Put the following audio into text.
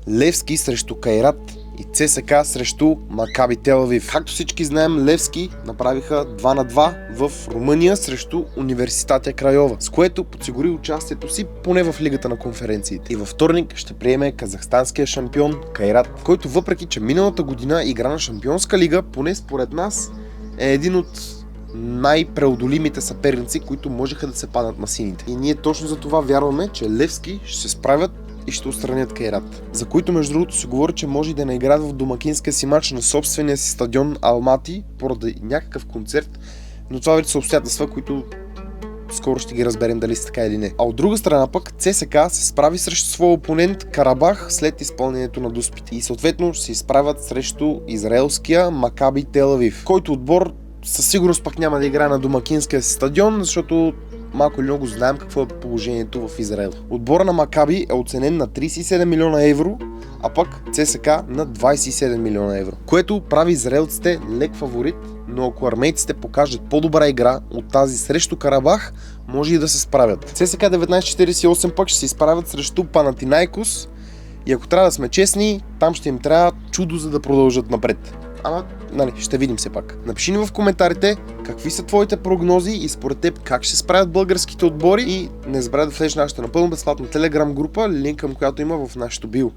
Левски срещу Кайрат и ЦСКА срещу Макаби Тел Авив. Както всички знаем, Левски направиха 2-2 в Румъния срещу Университатия Крайова, с което подсигури участието си поне в Лигата на конференциите. И във вторник ще приеме казахстанския шампион Кайрат, който въпреки че миналата година игра на Шампионска лига, поне според нас е един от най-преодолимите съперници, които можеха да се паднат на сините. И ние точно за това вярваме, че Левски ще се справят и ще отстранят Кайрат, за които между другото се говори, че може и да не играят в домакинския си матч на собствения си стадион Алмати поради някакъв концерт, но това вече са обстоятелства, които скоро ще ги разберем дали са така или не. А от друга страна пък ЦСКА се справи срещу своя опонент Карабах след изпълнението на дуспите и съответно ще се изправят срещу израелския Макаби Тел Авив, който отбор със сигурност пък няма да играе на домакинския си стадион, защото малко или много знаем какво е положението в Израел. Отбора на Макаби е оценен на 37 милиона евро, а пък ЦСКА на 27 милиона евро, което прави израелците лек фаворит, но ако армейците покажат по-добра игра от тази срещу Карабах, може и да се справят. ЦСКА 1948 пък ще се изправят срещу Панатинайкос и ако трябва да сме честни, там ще им трябва чудо, за да продължат напред. Ама, ще видим се пак. Напиши ни в коментарите какви са твоите прогнози и според теб как ще се справят българските отбори и не забравяй да влезеш в нашата напълно безплатна телеграм група, линк към която има в нашото био.